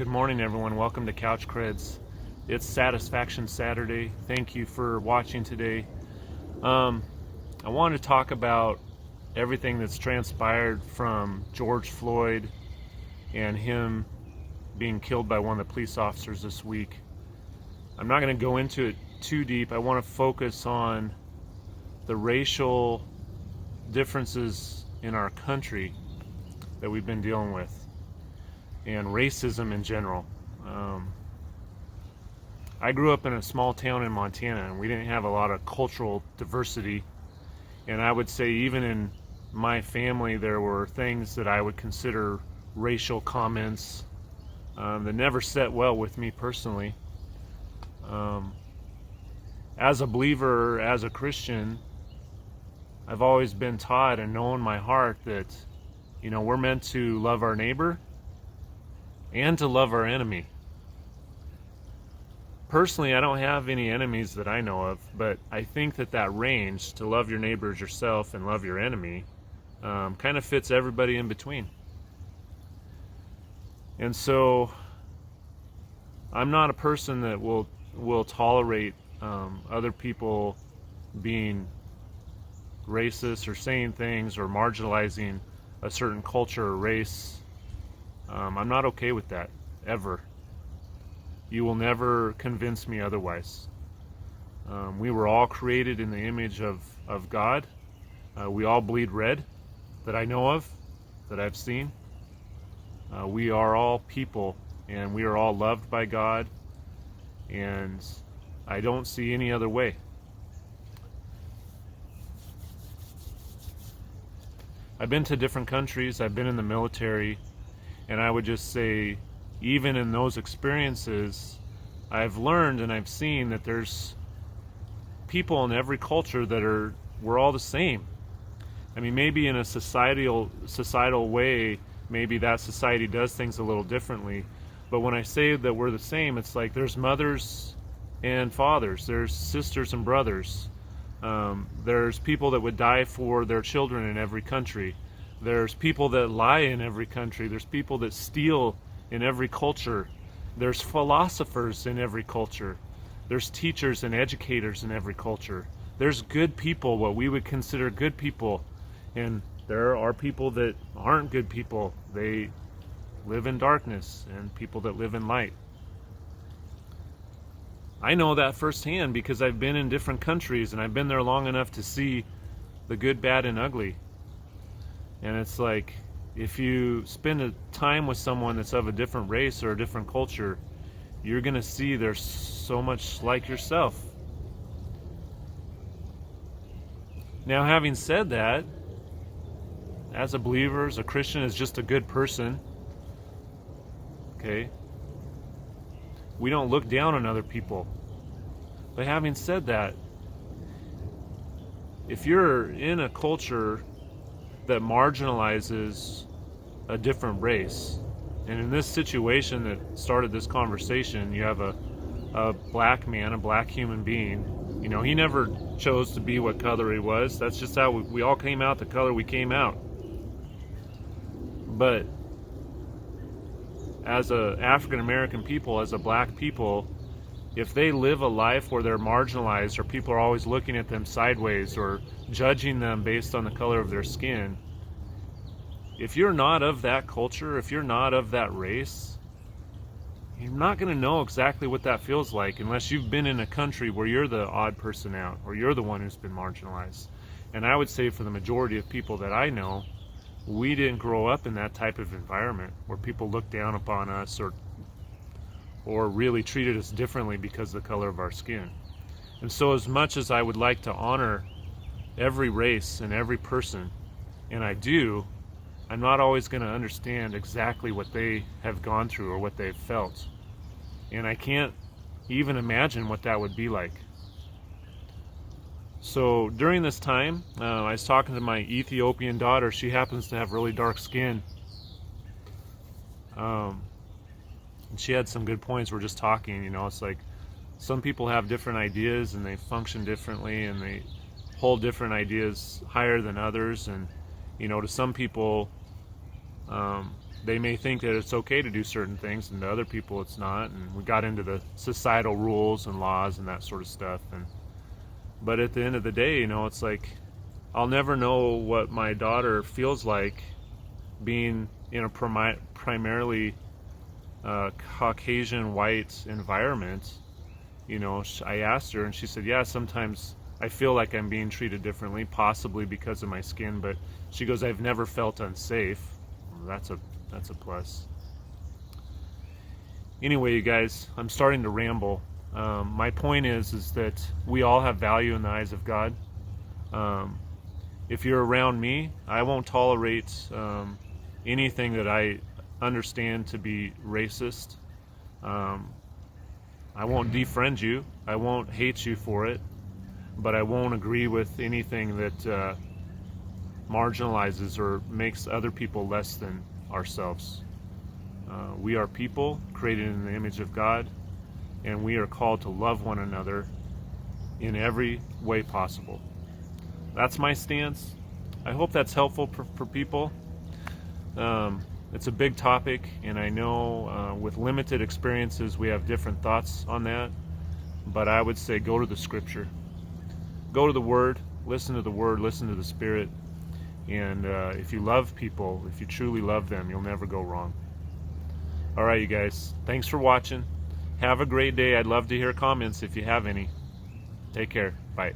Good morning, everyone. Welcome to CouchCreds. It's Satisfaction Saturday. Thank you for watching today. I want to talk about everything that's transpired from George Floyd and him being killed by one of the police officers this week. I'm not going to go into it too deep. I want to focus on the racial differences in our country that we've been dealing with, and racism in general. I grew up in a small town in Montana, and we didn't have a lot of cultural diversity. And I would say even in my family, there were things that I would consider racial comments that never set well with me personally. As a believer, as a Christian, I've always been taught and known in my heart that, we're meant to love our neighbor and to love our enemy. Personally, I don't have any enemies that I know of, but I think that range to love your neighbor as yourself and love your enemy kind of fits everybody in between. And so I'm not a person that will tolerate other people being racist or saying things or marginalizing a certain culture or race. I'm not okay with that, ever. You will never convince me otherwise. We were all created in the image of God. We all bleed red, that I know of, that I've seen. We are all people, and we are all loved by God, and I don't see any other way. I've been to different countries, I've been in the military, and I would just say, even in those experiences, I've learned and I've seen that there's people in every culture that we're all the same. I mean, maybe in a societal way, maybe that society does things a little differently. But when I say that we're the same, it's like there's mothers and fathers, there's sisters and brothers. There's people that would die for their children in every country. There's people that lie in every country. There's people that steal in every culture. There's philosophers in every culture. There's teachers and educators in every culture. There's good people, what we would consider good people, and there are people that aren't good people. They live in darkness, and people that live in light. I know that firsthand because I've been in different countries, and I've been there long enough to see the good, bad, and ugly. And it's like, if you spend a time with someone that's of a different race or a different culture, you're going to see they're so much like yourself. Now, having said that, as a believer, as a Christian, as just a good person, okay, we don't look down on other people. But having said that, if you're in a culture that marginalizes a different race, and in this situation that started this conversation, you have a black man, a black human being. He never chose to be what color he was. That's just how we all came out the color we came out. But as a African American people, as a black people, if they live a life where they're marginalized, or people are always looking at them sideways or judging them based on the color of their skin, if you're not of that culture, if you're not of that race, you're not going to know exactly what that feels like unless you've been in a country where you're the odd person out, or you're the one who's been marginalized. And I would say for the majority of people that I know, we didn't grow up in that type of environment where people looked down upon us or really treated us differently because of the color of our skin. And so as much as I would like to honor every race and every person, and I do, I'm not always going to understand exactly what they have gone through or what they've felt. And I can't even imagine what that would be like. So during this time, I was talking to my Ethiopian daughter. She happens to have really dark skin. And she had some good points. We're just talking, it's like some people have different ideas and they function differently and they hold different ideas higher than others. And, to some people, they may think that it's okay to do certain things, and to other people it's not. And we got into the societal rules and laws and that sort of stuff. But at the end of the day, you know, it's like I'll never know what my daughter feels like being in a primarily Caucasian white environment. You know, I asked her, and she said, yeah, sometimes I feel like I'm being treated differently, possibly because of my skin, but she goes, I've never felt unsafe. Well, that's a plus. Anyway, you guys, I'm starting to ramble. My point is that we all have value in the eyes of God. If you're around me, I won't tolerate anything that I understand to be racist. I won't defriend you. I won't hate you for it. But I won't agree with anything that marginalizes or makes other people less than ourselves. We are people created in the image of God, and we are called to love one another in every way possible. That's my stance. I hope that's helpful for people. It's a big topic, and I know with limited experiences we have different thoughts on that, but I would say go to the scripture. Go to the Word, listen to the Word, listen to the Spirit, and if you love people, if you truly love them, you'll never go wrong. All right, you guys, thanks for watching. Have a great day. I'd love to hear comments if you have any. Take care. Bye.